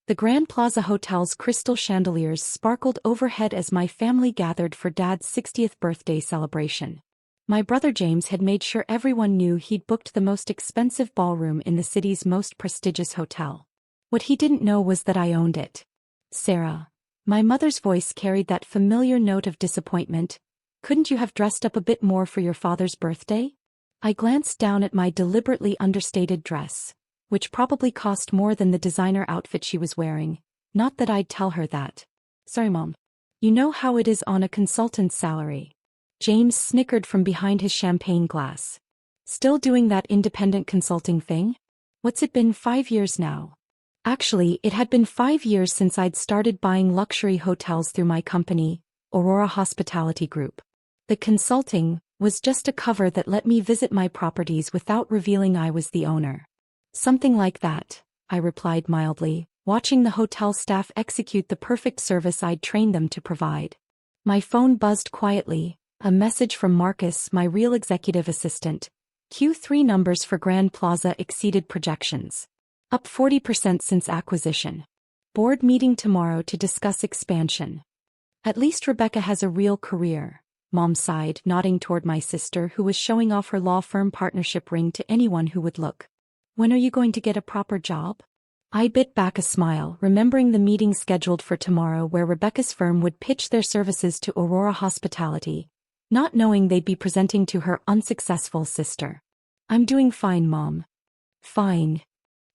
The Grand Plaza Hotel's crystal chandeliers sparkled overhead as my family gathered for Dad's 60th birthday celebration. My brother James had made sure everyone knew he'd booked the most expensive ballroom in the city's most prestigious hotel. What he didn't know was that I owned it. Sarah. My mother's voice carried that familiar note of disappointment. Couldn't you have dressed up a bit more for your father's birthday? I glanced down at my deliberately understated dress, which probably cost more than the designer outfit she was wearing. Not that I'd tell her that. Sorry, Mom. You know how it is on a consultant's salary. James snickered from behind his champagne glass. Still doing that independent consulting thing? What's it been, 5 years now? Actually, it had been 5 years since I'd started buying luxury hotels through my company, Aurora Hospitality Group. The consulting was just a cover that let me visit my properties without revealing I was the owner. Something like that, I replied mildly, watching the hotel staff execute the perfect service I'd trained them to provide. My phone buzzed quietly, a message from Marcus, my real executive assistant. Q3 numbers for Grand Plaza exceeded projections. Up 40% since acquisition. Board meeting tomorrow to discuss expansion. At least Rebecca has a real career, Mom sighed, nodding toward my sister who was showing off her law firm partnership ring to anyone who would look. When are you going to get a proper job? I bit back a smile, remembering the meeting scheduled for tomorrow where Rebecca's firm would pitch their services to Aurora Hospitality, not knowing they'd be presenting to her unsuccessful sister. I'm doing fine, Mom. Fine.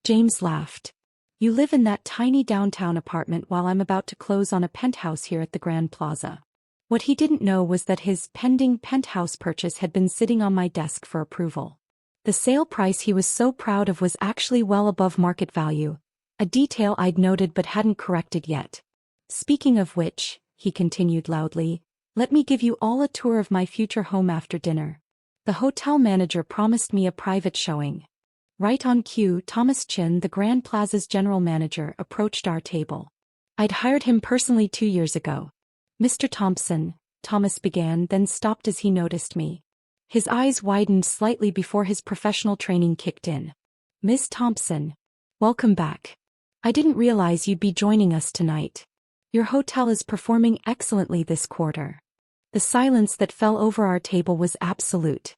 James laughed. You live in that tiny downtown apartment while I'm about to close on a penthouse here at the Grand Plaza. What he didn't know was that his pending penthouse purchase had been sitting on my desk for approval. The sale price he was so proud of was actually well above market value, a detail I'd noted but hadn't corrected yet. Speaking of which, he continued loudly, let me give you all a tour of my future home after dinner. The hotel manager promised me a private showing. Right on cue, Thomas Chin, the Grand Plaza's general manager, approached our table. I'd hired him personally 2 years ago. Mr. Thompson, Thomas began, then stopped as he noticed me. His eyes widened slightly before his professional training kicked in. Ms. Thompson. Welcome back. I didn't realize you'd be joining us tonight. Your hotel is performing excellently this quarter. The silence that fell over our table was absolute.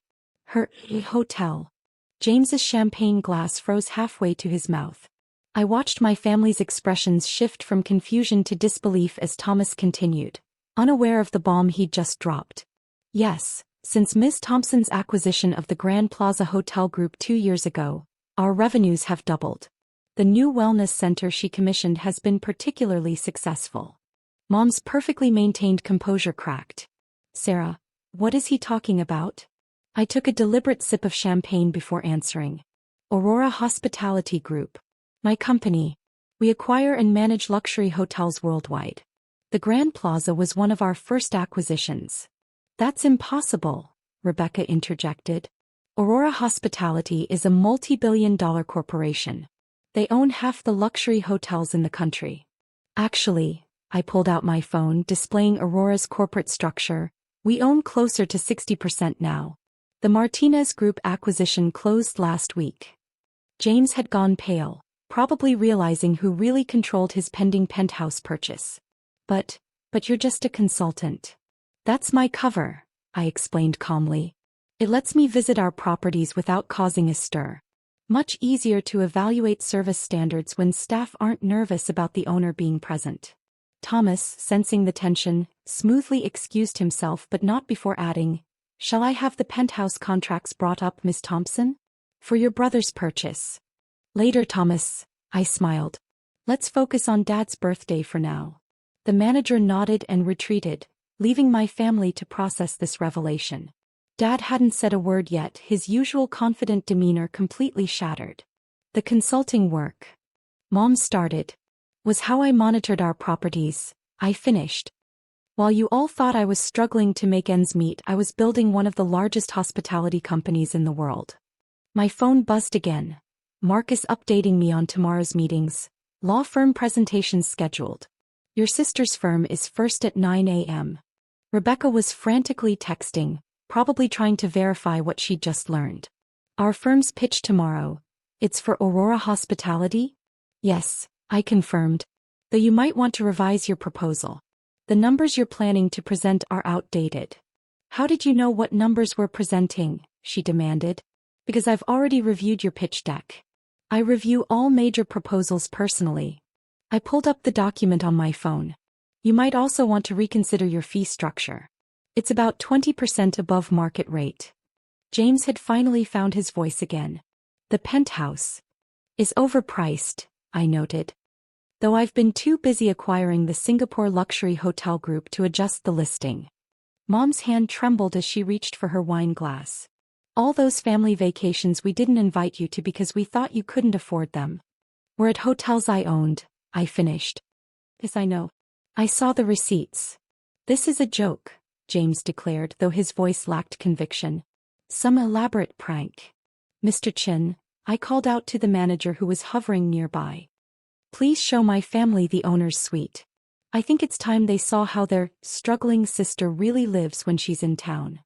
Her hotel. James's champagne glass froze halfway to his mouth. I watched my family's expressions shift from confusion to disbelief as Thomas continued, unaware of the bomb he'd just dropped. Yes, since Ms. Thompson's acquisition of the Grand Plaza Hotel Group 2 years ago, our revenues have doubled. The new wellness center she commissioned has been particularly successful. Mom's perfectly maintained composure cracked. Sarah, what is he talking about? I took a deliberate sip of champagne before answering. Aurora Hospitality Group. My company. We acquire and manage luxury hotels worldwide. The Grand Plaza was one of our first acquisitions. That's impossible, Rebecca interjected. Aurora Hospitality is a multi-billion-dollar corporation. They own half the luxury hotels in the country. Actually, I pulled out my phone displaying Aurora's corporate structure. We own closer to 60% now. The Martinez Group acquisition closed last week. James had gone pale, probably realizing who really controlled his pending penthouse purchase. But you're just a consultant. That's my cover, I explained calmly. It lets me visit our properties without causing a stir. Much easier to evaluate service standards when staff aren't nervous about the owner being present. Thomas, sensing the tension, smoothly excused himself but not before adding, shall I have the penthouse contracts brought up, Miss Thompson? For your brother's purchase. Later, Thomas, I smiled. Let's focus on Dad's birthday for now. The manager nodded and retreated, leaving my family to process this revelation. Dad hadn't said a word yet, his usual confident demeanor completely shattered. The consulting work Mom started was how I monitored our properties, I finished. While you all thought I was struggling to make ends meet, I was building one of the largest hospitality companies in the world. My phone buzzed again. Marcus updating me on tomorrow's meetings. Law firm presentations scheduled. Your sister's firm is first at 9 a.m. Rebecca was frantically texting, probably trying to verify what she'd just learned. Our firm's pitch tomorrow. It's for Aurora Hospitality? Yes, I confirmed. Though you might want to revise your proposal. The numbers you're planning to present are outdated. How did you know what numbers we're presenting? She demanded. Because I've already reviewed your pitch deck. I review all major proposals personally. I pulled up the document on my phone. You might also want to reconsider your fee structure. It's about 20% above market rate. James had finally found his voice again. The penthouse is overpriced, I noted. Though I've been too busy acquiring the Singapore luxury hotel group to adjust the listing. Mom's hand trembled as she reached for her wine glass. All those family vacations we didn't invite you to because we thought you couldn't afford them. We're at hotels I owned, I finished. Yes, I know. I saw the receipts. This is a joke, James declared, though his voice lacked conviction. Some elaborate prank. Mr. Chin, I called out to the manager who was hovering nearby. Please show my family the owner's suite. I think it's time they saw how their struggling sister really lives when she's in town.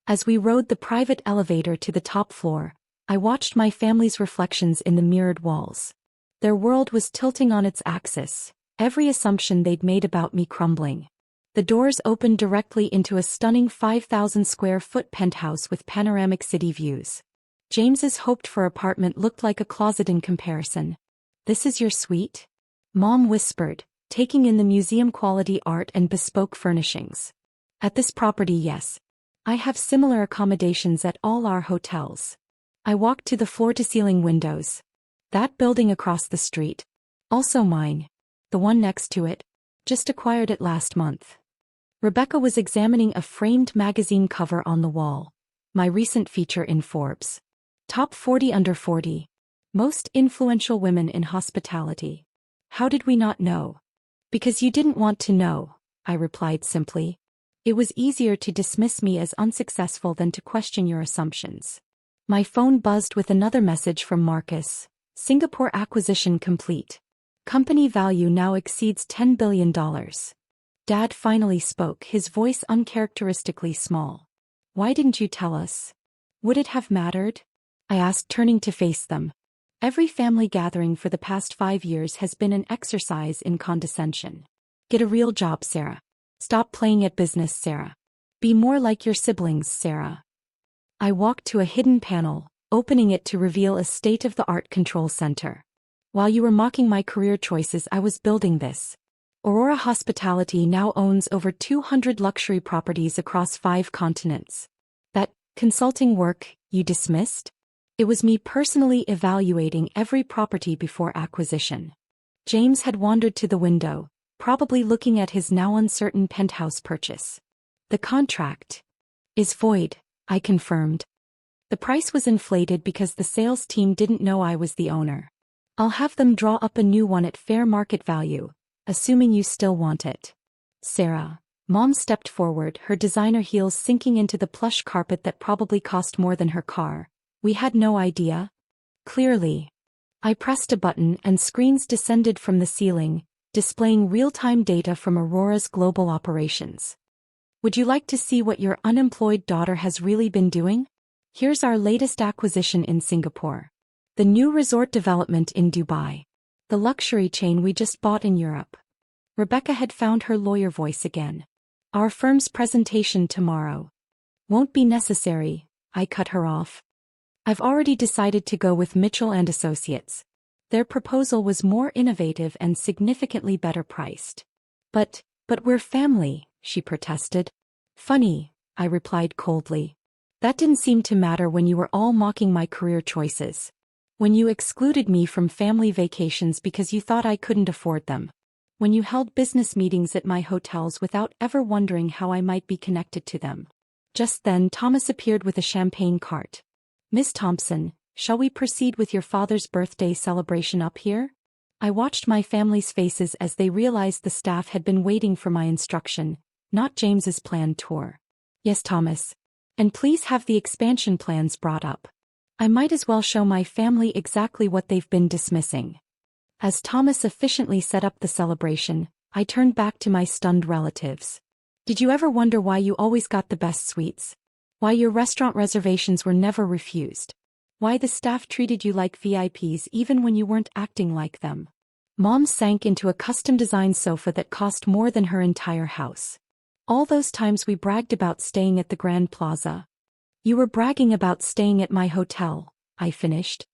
As we rode the private elevator to the top floor, I watched my family's reflections in the mirrored walls. Their world was tilting on its axis, every assumption they'd made about me crumbling. The doors opened directly into a stunning 5,000 square foot penthouse with panoramic city views. James's hoped-for apartment looked like a closet in comparison. This is your suite? Mom whispered, taking in the museum-quality art and bespoke furnishings. At this property, yes. I have similar accommodations at all our hotels. I walked to the floor-to-ceiling windows. That building across the street. Also mine. The one next to it. Just acquired it last month. Rebecca was examining a framed magazine cover on the wall. My recent feature in Forbes. Top 40 under 40. Most influential women in hospitality. How did we not know? Because you didn't want to know, I replied simply. It was easier to dismiss me as unsuccessful than to question your assumptions. My phone buzzed with another message from Marcus. Singapore acquisition complete. Company value now exceeds $10 billion. Dad finally spoke, his voice uncharacteristically small. Why didn't you tell us? Would it have mattered? I asked, turning to face them. Every family gathering for the past 5 years has been an exercise in condescension. Get a real job, Sarah. Stop playing at business, Sarah. Be more like your siblings, Sarah. I walked to a hidden panel, opening it to reveal a state-of-the-art control center. While you were mocking my career choices, I was building this. Aurora Hospitality now owns over 200 luxury properties across 5 continents. That consulting work you dismissed? It was me personally evaluating every property before acquisition. James had wandered to the window, probably looking at his now uncertain penthouse purchase. The contract is void, I confirmed. The price was inflated because the sales team didn't know I was the owner. I'll have them draw up a new one at fair market value, assuming you still want it. Sarah. Mom stepped forward, her designer heels sinking into the plush carpet that probably cost more than her car. We had no idea. Clearly. I pressed a button and screens descended from the ceiling, displaying real-time data from Aurora's global operations. Would you like to see what your unemployed daughter has really been doing? Here's our latest acquisition in Singapore. The new resort development in Dubai. The luxury chain we just bought in Europe. Rebecca had found her lawyer voice again. Our firm's presentation tomorrow. Won't be necessary, I cut her off. I've already decided to go with Mitchell & Associates. Their proposal was more innovative and significantly better priced. But we're family, she protested. Funny, I replied coldly. That didn't seem to matter when you were all mocking my career choices. When you excluded me from family vacations because you thought I couldn't afford them. When you held business meetings at my hotels without ever wondering how I might be connected to them. Just then Thomas appeared with a champagne cart. Miss Thompson, shall we proceed with your father's birthday celebration up here? I watched my family's faces as they realized the staff had been waiting for my instruction, not James's planned tour. Yes, Thomas. And please have the expansion plans brought up. I might as well show my family exactly what they've been dismissing. As Thomas efficiently set up the celebration, I turned back to my stunned relatives. Did you ever wonder why you always got the best suites? Why your restaurant reservations were never refused? Why the staff treated you like VIPs even when you weren't acting like them? Mom sank into a custom-designed sofa that cost more than her entire house. All those times we bragged about staying at the Grand Plaza. You were bragging about staying at my hotel, I finished.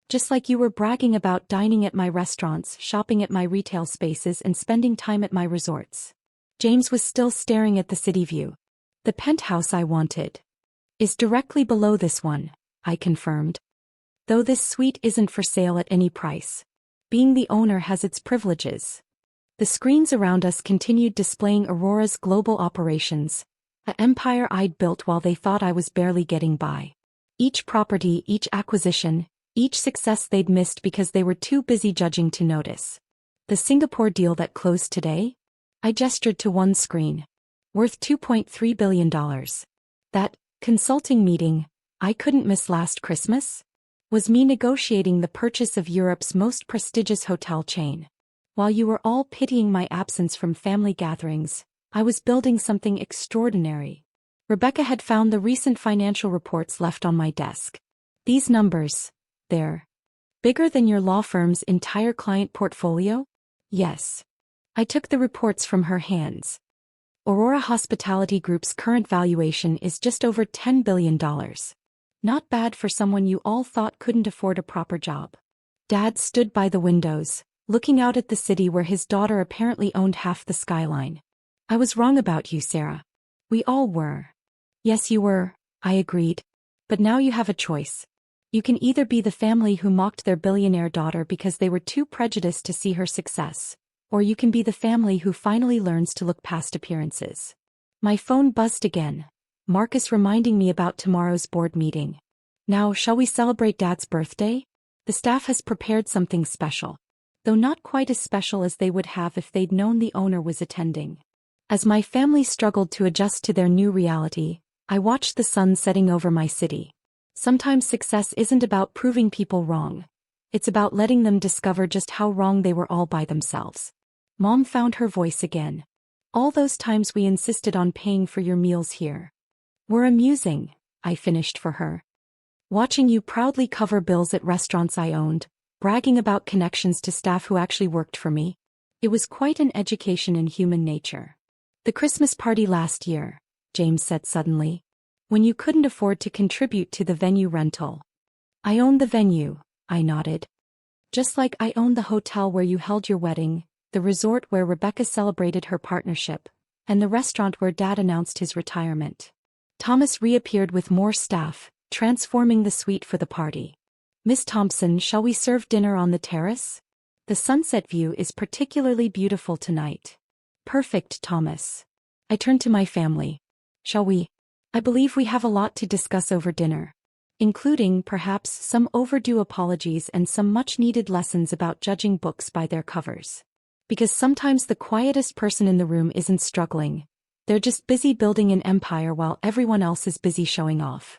Just like you were bragging about dining at my restaurants, shopping at my retail spaces, and spending time at my resorts. James was still staring at the city view. The penthouse I wanted is directly below this one, I confirmed. Though this suite isn't for sale at any price. Being the owner has its privileges. The screens around us continued displaying Aurora's global operations, an empire I'd built while they thought I was barely getting by. Each property, each acquisition, each success they'd missed because they were too busy judging to notice. The Singapore deal that closed today? I gestured to one screen. Worth $2.3 billion. That consulting meeting I couldn't miss last Christmas? Was me negotiating the purchase of Europe's most prestigious hotel chain. While you were all pitying my absence from family gatherings, I was building something extraordinary. Rebecca had found the recent financial reports left on my desk. These numbers, they're bigger than your law firm's entire client portfolio? Yes. I took the reports from her hands. Aurora Hospitality Group's current valuation is just over $10 billion. Not bad for someone you all thought couldn't afford a proper job. Dad stood by the windows, looking out at the city where his daughter apparently owned half the skyline. I was wrong about you, Sarah. We all were. Yes, you were, I agreed. But now you have a choice. You can either be the family who mocked their billionaire daughter because they were too prejudiced to see her success, or you can be the family who finally learns to look past appearances. My phone buzzed again. Marcus reminding me about tomorrow's board meeting. Now, shall we celebrate Dad's birthday? The staff has prepared something special. Though not quite as special as they would have if they'd known the owner was attending. As my family struggled to adjust to their new reality, I watched the sun setting over my city. Sometimes success isn't about proving people wrong. It's about letting them discover just how wrong they were all by themselves. Mom found her voice again. All those times we insisted on paying for your meals here were amusing, I finished for her. Watching you proudly cover bills at restaurants I owned, bragging about connections to staff who actually worked for me. It was quite an education in human nature. The Christmas party last year, James said suddenly. When you couldn't afford to contribute to the venue rental. I owned the venue, I nodded. Just like I owned the hotel where you held your wedding, the resort where Rebecca celebrated her partnership, and the restaurant where Dad announced his retirement. Thomas reappeared with more staff, transforming the suite for the party. Miss Thompson, shall we serve dinner on the terrace? The sunset view is particularly beautiful tonight. Perfect, Thomas. I turned to my family. Shall we? I believe we have a lot to discuss over dinner. Including, perhaps, some overdue apologies and some much-needed lessons about judging books by their covers. Because sometimes the quietest person in the room isn't struggling. They're just busy building an empire while everyone else is busy showing off.